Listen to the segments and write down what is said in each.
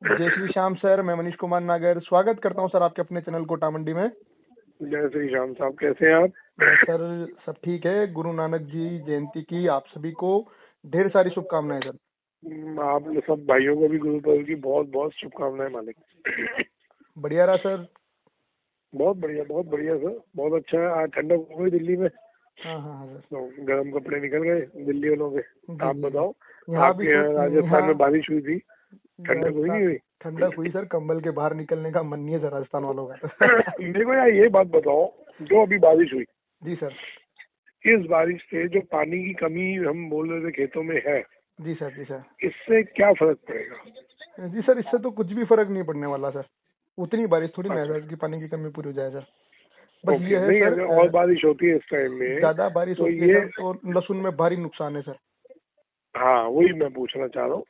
जय श्री श्याम सर, मैं मनीष कुमार नागर स्वागत करता हूं सर आपके अपने चैनल कोटा मंडी में। जय श्री श्याम साहब, कैसे हैं आप? सर सब ठीक है। गुरु नानक जी जयंती की आप सभी को ढेर सारी शुभकामनाएं सर। आप सब भाइयों को भी गुरु पर्व की बहुत बहुत शुभकामनाएं मालिक। बढ़िया रहा सर। बहुत बढ़िया सर, बहुत अच्छा है। आज ठंडक हो गई दिल्ली में। हाँ हाँ हाँ सर। तो गर्म कपड़े निकल गए दिल्ली वालों के। आप बताओ, यहाँ भी आपके राजस्थान में बारिश हुई थी? ठंडक हुई नहीं हुई? ठंडक हुई सर, कंबल के बाहर निकलने का मन नहीं है सर राजस्थान वालों का। देखो यार, ये बात बताओ, जो अभी बारिश हुई जी सर। इस बारिश से जो पानी की कमी हम बोल रहे थे खेतों में है, जी सर। जी सर। इससे क्या फर्क पड़ेगा? जी सर, इससे तो कुछ भी फर्क नहीं पड़ने वाला सर। उतनी बारिश थोड़ी ना है कि पानी की कमी पूरी हो जाए सर। बस ये है नहीं, सर, अगर और बारिश होती है इस टाइम में ज्यादा बारिश तो होती है ये सर तो लहसुन में भारी नुकसान है सर। हाँ, वही मैं पूछना चाह रहा हूँ।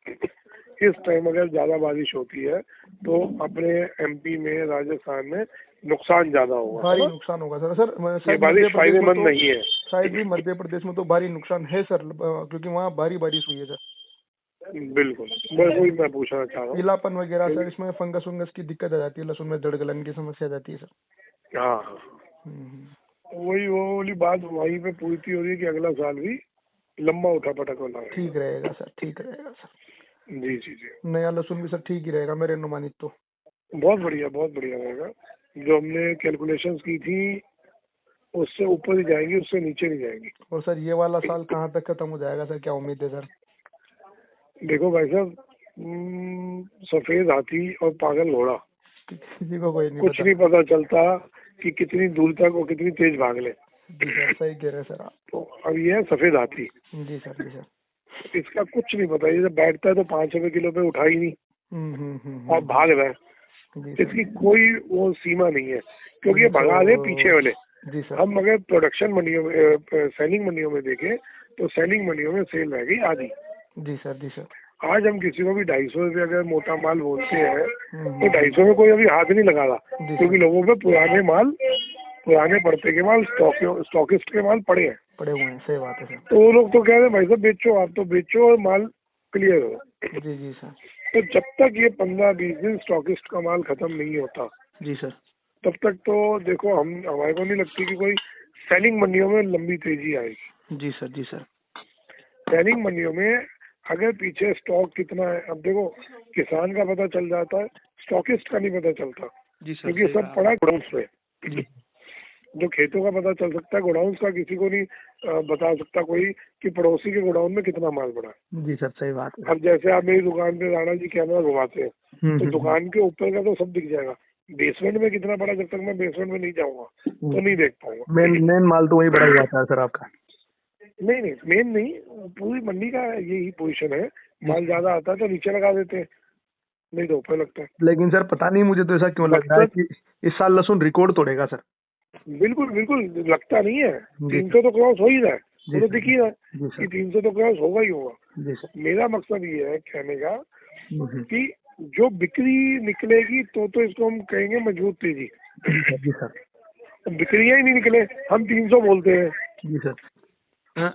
इस टाइम अगर ज्यादा बारिश होती है तो अपने एमपी में, राजस्थान में नुकसान ज्यादा होगा, भारी नुकसान होगा सर। ये शायद बारिश मध्य प्रदेश में फायदेमंद तो, नहीं है। शायद भी मध्य प्रदेश में तो भारी नुकसान है सर, क्योंकि वहाँ भारी बारिश हुई है सर। बिल्कुल, वही मैं पूछना चाह रहा हूँ। पीलापन वगैरह सर, इसमें फंगस वंगस की दिक्कत आ जाती है, लहसुन में जड़ गलन की समस्या आ जाती है सर। हाँ, वही वो वाली बात वहीं पे पूर्ति हो रही है कि अगला साल भी लंबा उठा पटक वाला है। ठीक रहेगा सर, ठीक रहेगा सर। जी जी जी, नया लहसुन भी सर ठीक ही रहेगा मेरे अनुमानित तो। बहुत बढ़िया रहेगा। जो हमने कैलकुलेशंस की थी उससे ऊपर ही जाएंगी, उससे नीचे नहीं जाएंगी। और सर ये वाला साल कहाँ तक खत्म हो जाएगा सर, क्या उम्मीद है सर? देखो भाई साहब, सफेद हाथी और पागल घोड़ा, किसी को कोई नहीं कुछ नहीं पता चलता कि कितनी दूर तक और कितनी तेज भाग ले। जी सर, सही कह रहे हैं सर आप। तो अब ये है सफेद हाथी। जी सर। जी सर। इसका कुछ नहीं पता, ये जब बैठता है तो 5 किलो पे उठा ही नहीं और भाग रहा है। इसकी कोई वो सीमा नहीं है, क्योंकि ये भगा दे पीछे वाले। जी सर। हम अगर प्रोडक्शन मंडियों में, सेलिंग मंडियों में देखें तो सेलिंग मंडियों में सेल रह गई आधी। जी सर। जी सर। आज हम किसी को भी 250 रुपये अगर मोटा माल बोलते हैं तो 250 में कोई अभी हाथ नहीं लगा रहा, क्योंकि लोगों पे पुराने पड़ते के माल, स्टॉकिस्ट के माल पड़े हुए हैं। सही बात है सर। तो वो लोग तो कह रहे हैं भाई साहब बेचो, आप तो बेचो और माल क्लियर हो। जी जी सर। तो जब तक ये 15-20 दिन स्टॉकिस्ट का माल खत्म नहीं होता, जी सर, तब तक तो देखो हमारे को नहीं लगती कि कोई सेलिंग मंडियों में लंबी तेजी आएगी। जी सर। जी सर। सेलिंग मंडियों में अगर पीछे स्टॉक कितना है, अब देखो किसान का पता चल जाता है, स्टॉकिस्ट का नहीं पता चलता, जी सर, क्योंकि सब पड़ा गोडाउंस में। जो खेतों का पता चल सकता है, गोडाउंस का किसी को नहीं बता सकता कोई कि पड़ोसी के गोडाउन में कितना माल पड़ा है। जी सर, सही बात है। अब जैसे आप मेरी दुकान पे राणा जी कैमरा घुमाते हैं तो दुकान के ऊपर का तो सब दिख जाएगा, बेसमेंट में कितना पड़ा, जब तक मैं बेसमेंट में नहीं जाऊंगा तो नहीं देख पाऊंगा। मेन माल तो वही बढ़ा जाता है सर आपका। नहीं, मेन नहीं, पूरी मंडी का यही पोजीशन है। माल ज्यादा आता है तो नीचे लगा देते हैं, नहीं तो ऊपर लगता है। लेकिन सर पता नहीं मुझे तो ऐसा क्यों लग रहा है कि इस साल लहसुन रिकॉर्ड तोड़ेगा सर। बिल्कुल लगता नहीं है। 300 तो क्रॉस हो ही रहा है, वो तो दिख ही रहा है कि 300 तो क्रॉस होगा ही होगा। मेरा मकसद ये है कहने का कि जो बिक्री निकलेगी तो इसको हम कहेंगे मजबूत तेजी। जी सर। बिक्रियां ही नहीं निकले, हम 300 बोलते हैं। जी सर।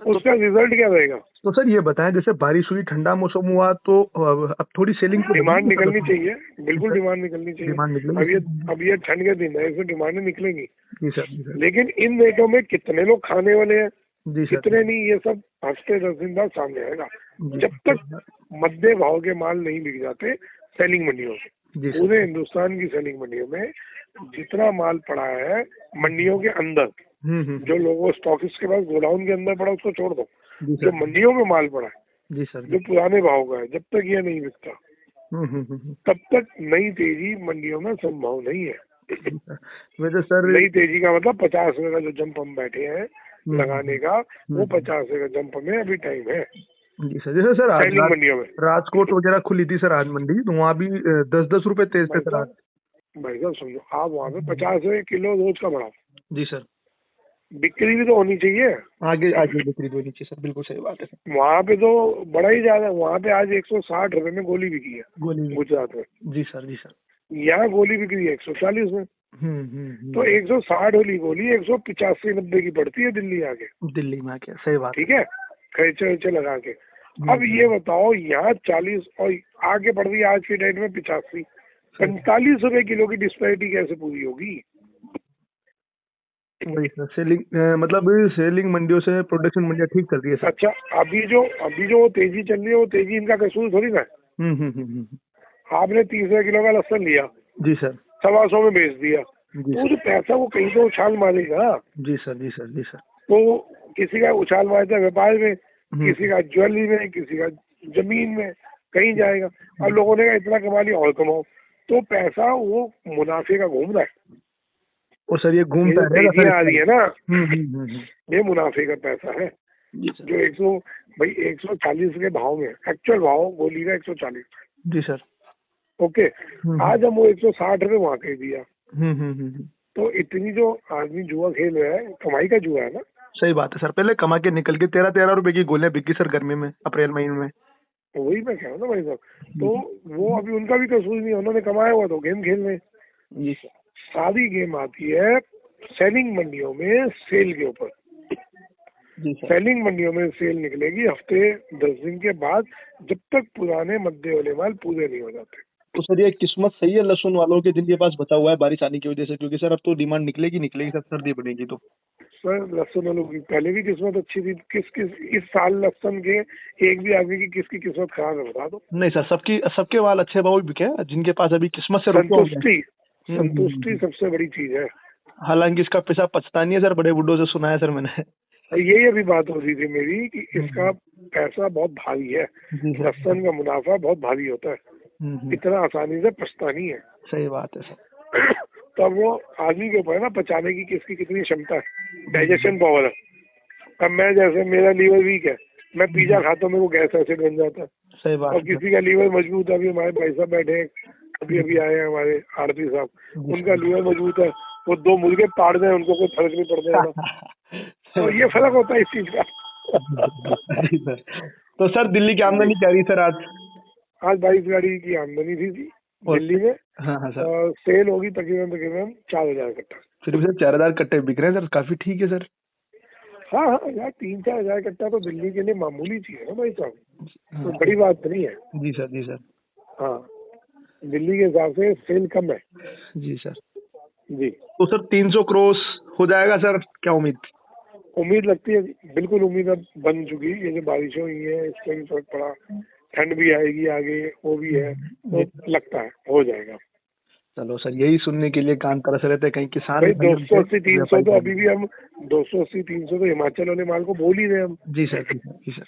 उसका रिजल्ट क्या रहेगा? तो सर ये बताएं, जैसे बारिश हुई, ठंडा मौसम हुआ, तो अब थोड़ी सेलिंग तो डिमांड निकलनी चाहिए, बिल्कुल डिमांड निकलनी चाहिए। डिमांड निकलेगी। अब ये ठंड के दिन है, इसमें डिमांडें निकलेंगी। जी सर। लेकिन इन रेटों में कितने लोग खाने वाले हैं, जी सर, कितने नहीं, ये सब हफ्ते 10 दिन बाद सामने आएगा, जब तक मध्य भाव के माल नहीं बिक जाते सेलिंग मंडियों में। पूरे हिंदुस्तान की सेलिंग मंडियों में जितना माल पड़ा है मंडियों के अंदर, जो लोगों स्टॉकिस्ट के पास गोडाउन के अंदर पड़ा उसको छोड़ दो, जो मंडियों में माल पड़ा है, जी सर, जो पुराने भाव का है, जब तक ये नहीं बिकता तब तक नई तेजी मंडियों में संभव नहीं है। वैसे सर नई तेजी का मतलब 50 रुपए का जो जंप हम बैठे हैं लगाने का, वो 50 रुपए का जंप में अभी टाइम है। जी सर। जैसे सर आज मंडियों में राजकोट वगैरह खुली थी सर आज मंडी, तो वहाँ भी 10-10 रुपए तेज थे सर आज। भाई साहब समझो, आप वहाँ पे 50 रुपए किलो रोज का बढ़ाओ। जी सर। बिक्री भी तो होनी चाहिए, आगे बिक्री भी होनी चाहिए सर, बिल्कुल सही बात है। वहाँ पे तो बड़ा ही ज्यादा, वहाँ पे आज 160 रुपए में गोली बिकी है गुजरात में। जी सर। जी सर। यहाँ गोली बिक्री है 140 में। तो 160 वाली गोली 185-90 की पड़ती है दिल्ली में आके। सही बात, ठीक है, खर्चे वर्चे लगा के। अब ये बताओ, यहाँ 40 और आगे बढ़ रही है आज के डेट में 85, 45 रुपए किलो की डिस्पैरिटी कैसे पूरी होगी? वही सर, सेलिंग मतलब सेलिंग मंडियों से प्रोडक्शन मंडियाँ ठीक चल रही है सर। अच्छा, अभी जो वो तेजी चल रही है, वो तेजी इनका कसूर थोड़ी ना। आपने 30 रुपए किलो का लहसुन लिया जी सर, 125 में बेच दिया, जी तो जो पैसा वो कहीं तो उछाल मारेगा। जी सर, जी सर, जी सर। तो किसी का उछाल मारता है व्यापार में, किसी का ज्वेलरी में, किसी का जमीन में, कहीं जाएगा। अब लोगों ने कहा इतना कमा लिया और कमाओ, तो पैसा वो मुनाफे का घूम रहा है। और सर ये घूमता रहेगा सर, तेजियां आ रही है ना, हम्म। ये मुनाफे का पैसा है। जी सर, जो 140 के भाव में, एक्चुअल भाव गोली का 140, जी सर। ओके, आज हम वो 160 रुपए वहाँ कह दिया। हम्म। तो इतनी जो आदमी जुआ खेल रहा है, कमाई का जुआ है ना। सही बात है सर, पहले कमा के निकल के 13-13 रुपए की गोलियां बिकी सर गर्मी में, अप्रैल महीने में। वही मैं कह रहा हूँ ना भाई साहब। तो वो अभी उनका भी कसूर नहीं है, उन्होंने कमाया हुआ तो गेम खेल रहे हैं। जी सर, सारी गेम आती है सेलिंग मंडियों में सेल के ऊपर। जी सर। सेलिंग मंडियों में सेल निकलेगी हफ्ते 10 दिन के बाद, जब तक पुराने मद्दे वाले माल पूरे नहीं हो जाते। तो सर ये किस्मत सही है लहसुन वालों के जिनके पास बचा हुआ है बारिश आने की वजह से, क्योंकि सर अब तो डिमांड निकलेगी सर, सर्दी बढ़ेगी तो। सर लहसुन वालों की पहले भी किस्मत अच्छी थी। किस इस साल लहसुन के एक भी आदमी की किसकी किस्मत खराब है बता दो। नहीं सर, सबके वाल अच्छे भाव बिके हैं, जिनके पास अभी किस्मत से रुके होंगे। संतुष्टि सबसे बड़ी चीज है। हालांकि इसका पैसा पछता नहीं है सर, बड़े बुड्ढों से सुना है सर मैंने। यही अभी बात हो रही थी मेरी कि इसका पैसा बहुत भारी है, लहसुन का मुनाफा बहुत भारी होता है, इतना आसानी से पछता नहीं है। सही बात है सर। तो अब वो आदमी के ऊपर है ना, पचाने की किसकी कितनी क्षमता है, डाइजेशन पावर है। अब मैं, जैसे मेरा लीवर वीक है, मैं पिज्जा खाता हूँ, मेरे को गैस एसिड बन जाता है। सही बात। और किसी का लीवर मजबूत है, अभी हमारे भाई साहब बैठे हैं, अभी आए हैं हमारे आरती साहब, उनका लीवर मजबूत है, वो 2 मुर्गे पाड़ दें उनको कोई फर्क नहीं पड़ता। तो ये फर्क होता है इस चीज का। तो सर दिल्ली की आमदनी क्या रही सर आज? 22 गाड़ी की आमदनी थी दिल्ली में। हाँ सर। और सेल होगी तकरीबन 4000 कट्टा। फिर भी सर 4000 कट्टे बिक रहे हैं सर, काफी ठीक है सर। हाँ यार, 3-4 हजार कट्टा तो दिल्ली के लिए मामूली चीज है ना भाई साहब, तो बड़ी बात नहीं है। जी सर, जी सर। हाँ, दिल्ली के हिसाब से सेल कम है। जी सर। जी, तो सर 300 क्रॉस हो जाएगा सर, क्या उम्मीद लगती है, बिल्कुल उम्मीद अब बन चुकी है। ये जो बारिशें हुई है इससे भी फर्क पड़ा, ठंड भी आएगी आगे, वो भी है, तो लगता है हो जाएगा। चलो सर, यही सुनने के लिए कान तरस रहे थे, कहीं किसान 280-300 तो अभी भी हम 280-300 तो हिमाचल वाले माल को बोल ही रहे हम। जी सर, जी सर।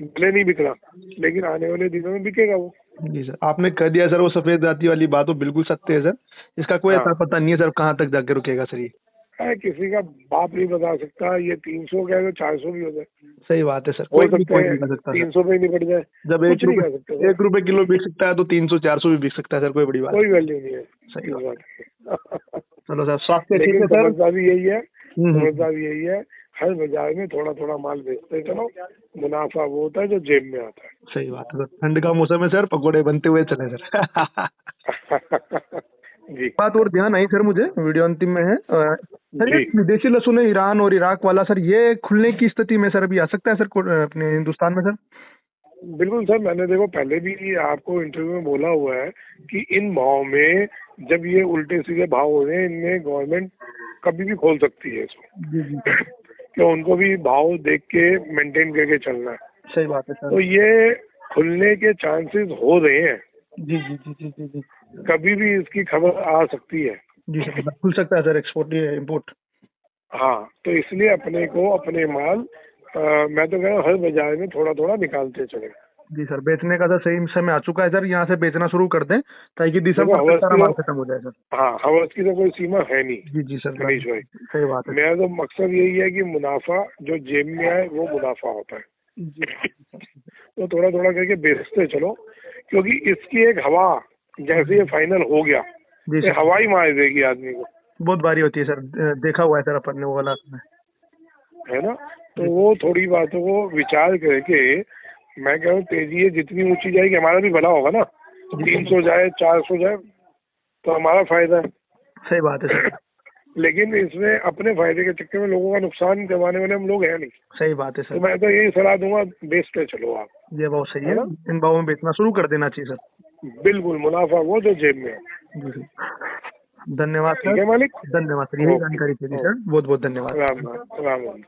भले नहीं बिक रहा, लेकिन आने वाले दिनों में बिकेगा वो। जी सर, आपने कह दिया सर, वो सफेद जाती वाली बात तो बिल्कुल सत्य है सर। इसका कोई अता पता नहीं है सर, कहाँ तक जाके रुकेगा सर ये। किसी का बाप नहीं बता सकता, ये 300 का है तो 400 भी हो जाए। सही बात है सर, कोई भी नहीं कर सकता। 300 पे निपट जाए, जब 1 रुपए किलो बिक सकता है तो 300-400 भी बिक सकता है सर, कोई बड़ी बात, कोई वैल्यू नहीं है। सही बात। चलो सर, स्वास्थ्य ठीक है सर। समझदारी यही है, हर बाजार में थोड़ा थोड़ा माल बेचते चलो, मुनाफा वो होता है जो जेब में आता है। सही बात है सर, ठंड का मौसम है सर, पकौड़े बनते हुए चले सर। जी, बात और ध्यान आई सर मुझे, वीडियो अंतिम में है सर, ये विदेशी लहसुन है ईरान और इराक वाला सर, ये खुलने की स्थिति में सर अभी आ सकता है सर अपने हिंदुस्तान में सर? बिल्कुल सर, मैंने देखो पहले भी आपको इंटरव्यू में बोला हुआ है कि इन भाव में जब ये उल्टे सीधे भाव हो रहे हैं, इनमें गवर्नमेंट कभी भी खोल सकती है इसको, कि उनको भी भाव देख के मेंटेन करके चलना है। सही बात है सर। तो ये खुलने के चांसेस हो रहे हैं। जी जी जी जी जी जी, कभी भी इसकी खबर आ सकती है। जी सर, खुल सकता है सर, एक्सपोर्ट इम्पोर्ट। हाँ, तो इसलिए अपने को अपने माल मैं तो कह रहा हूँ हर बाजार में थोड़ा थोड़ा निकालते चले। जी सर, बेचने का तो सही समय आ चुका है सर, यहाँ से बेचना शुरू कर दें ताकि दिसंबर तक सारा माल खत्म हो जाए सर। हाँ, हवस की तो कोई सीमा है नहीं। जी जी सर, मनीष भाई, सही बात है। मेरा तो मकसद यही है कि मुनाफा जो जेब में आए वो मुनाफा होता है। तो थोड़ा थोड़ा करके बेचते चलो, क्योंकि इसकी एक हवा जैसे ये फाइनल हो गया, ये हवा ही मार देगी आदमी को। बहुत भारी होती है सर, देखा हुआ है सर अपन ने वो वाला में, है ना। तो वो थोड़ी बातों को विचार करके मैं कह रहा हूँ तेजी है जितनी ऊंची जाएगी हमारा भी भला होगा ना। 300 जाए 400 जाए तो हमारा फायदा है। सही बात है सर। लेकिन इसमें अपने फायदे के चक्कर में लोगों का नुकसान करवाने वाले हम लोग हैं नहीं। सही बात है तो सर, मैं तो यही सलाह दूंगा, बेस पे चलो आप। ये बहुत सही है, है ना? इन भावों में बेचना शुरू कर देना चाहिए सर। बिल्कुल, मुनाफा वो जो जेब में है। जी जी, धन्यवाद ठीक सर, है मालिक। धन्यवाद सर, यही ओके, जानकारी थी ओके। सर, बहुत बहुत धन्यवाद। राम राम राम राम।